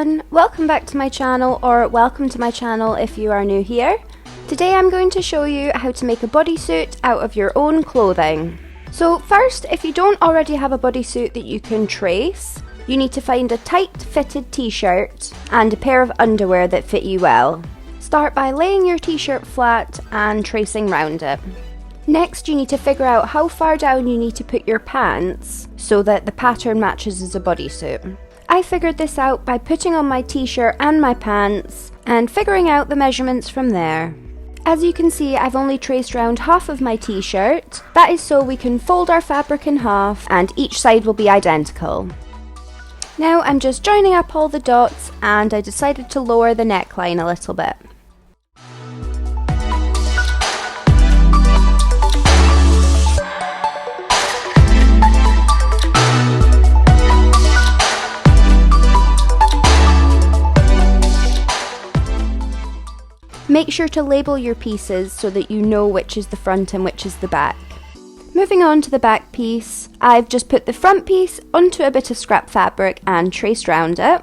everyone, welcome back to my channel, or welcome to my channel if you are new here. Today I'm going to show you how to make a bodysuit out of your own clothing. So first, if you don't already have a bodysuit that you can trace, you need to find a tight fitted t-shirt and a pair of underwear that fit you well. Start by laying your t-shirt flat and tracing round it. Next, you need to figure out how far down you need to put your pants so that the pattern matches as a bodysuit. I figured this out by putting on my t-shirt and my pants and figuring out the measurements from there. As you can see, I've only traced round half of my t-shirt. That is so we can fold our fabric in half and each side will be identical. Now I'm just joining up all the dots and I decided to lower the neckline a little bit. Make sure to label your pieces so that you know which is the front and which is the back. Moving on to the back piece, I've just put the front piece onto a bit of scrap fabric and traced round it.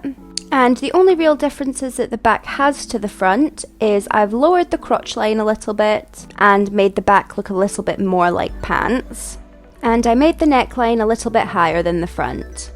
And the only real differences that the back has to the front is I've lowered the crotch line a little bit and made the back look a little bit more like pants. And I made the neckline a little bit higher than the front.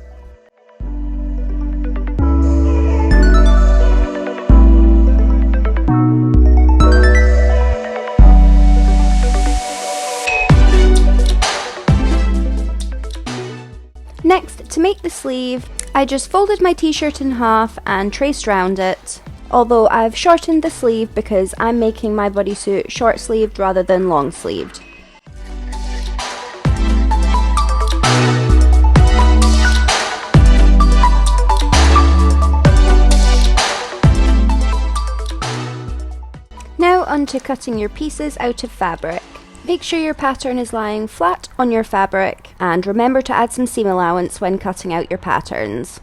Next, to make the sleeve, I just folded my t-shirt in half and traced round it, although I've shortened the sleeve because I'm making my bodysuit short sleeved rather than long sleeved. Now onto cutting your pieces out of fabric. Make sure your pattern is lying flat on your fabric and remember to add some seam allowance when cutting out your patterns.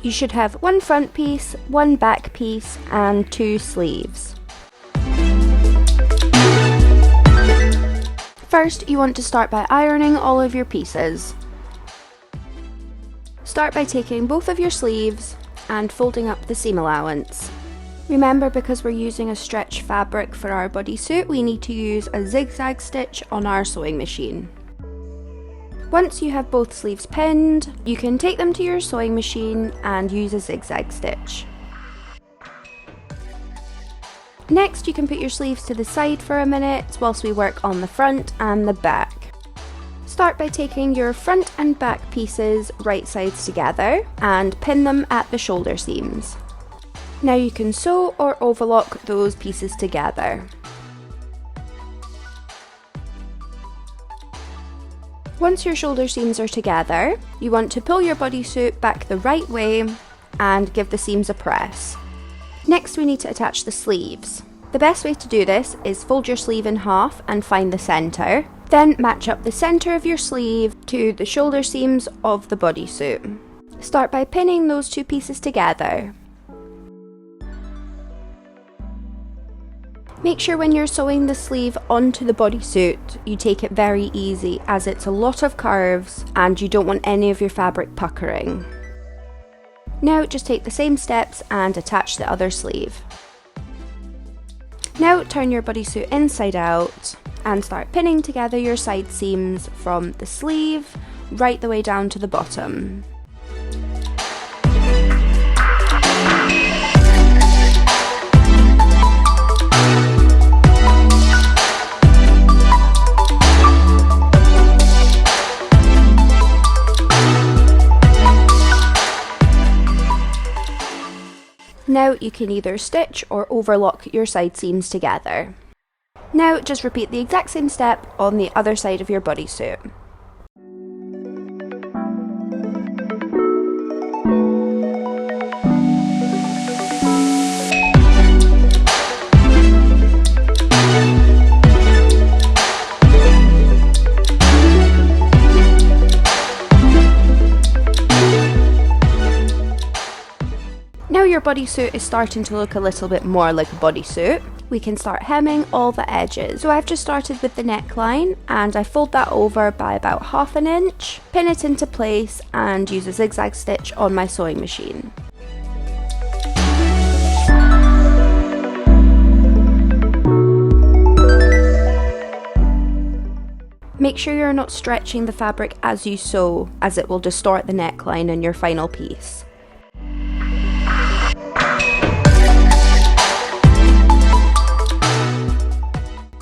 You should have one front piece, one back piece and two sleeves. First, you want to start by ironing all of your pieces. Start by taking both of your sleeves and folding up the seam allowance. Remember, because we're using a stretch fabric for our bodysuit, we need to use a zigzag stitch on our sewing machine. Once you have both sleeves pinned, you can take them to your sewing machine and use a zigzag stitch. Next, you can put your sleeves to the side for a minute whilst we work on the front and the back. Start by taking your front and back pieces right sides together and pin them at the shoulder seams. Now you can sew or overlock those pieces together. Once your shoulder seams are together, you want to pull your bodysuit back the right way and give the seams a press. Next, we need to attach the sleeves. The best way to do this is fold your sleeve in half and find the centre. Then match up the centre of your sleeve to the shoulder seams of the bodysuit. Start by pinning those two pieces together. Make sure when you're sewing the sleeve onto the bodysuit, you take it very easy as it's a lot of curves and you don't want any of your fabric puckering. Now just take the same steps and attach the other sleeve. Now turn your bodysuit inside out and start pinning together your side seams from the sleeve right the way down to the bottom. Now you can either stitch or overlock your side seams together. Now just repeat the exact same step on the other side of your bodysuit. bodysuit is starting to look a little bit more like a bodysuit, we can start hemming all the edges. So I've just started with the neckline and I fold that over by about 1/2 inch, pin it into place and use a zigzag stitch on my sewing machine. Make sure you're not stretching the fabric as you sew, as it will distort the neckline in your final piece.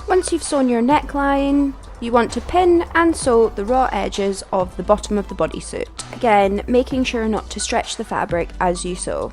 Once you've sewn your neckline, you want to pin and sew the raw edges of the bottom of the bodysuit. Again, making sure not to stretch the fabric as you sew.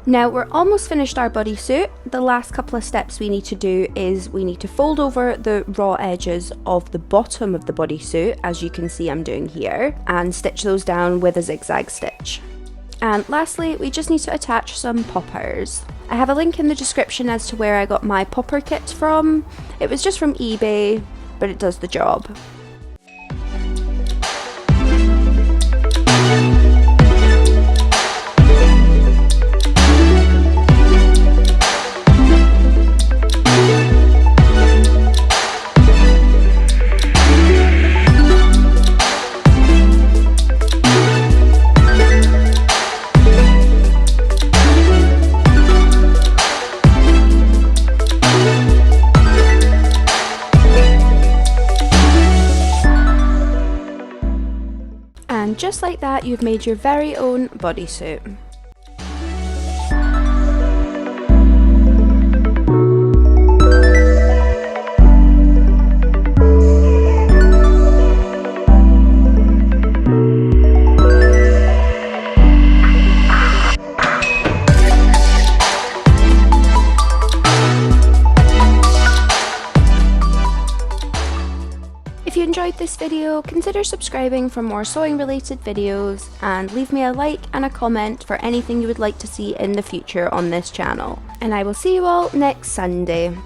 Now we're almost finished our bodysuit. The last couple of steps we need to do is we need to fold over the raw edges of the bottom of the bodysuit, as you can see I'm doing here, and stitch those down with a zigzag stitch. And lastly, we just need to attach some poppers. I have a link in the description as to where I got my popper kit from. It was just from eBay, but it does the job. And just like that, you've made your very own bodysuit. If you enjoyed this video, consider subscribing for more sewing related videos and leave me a like and a comment for anything you would like to see in the future on this channel. And I will see you all next Sunday.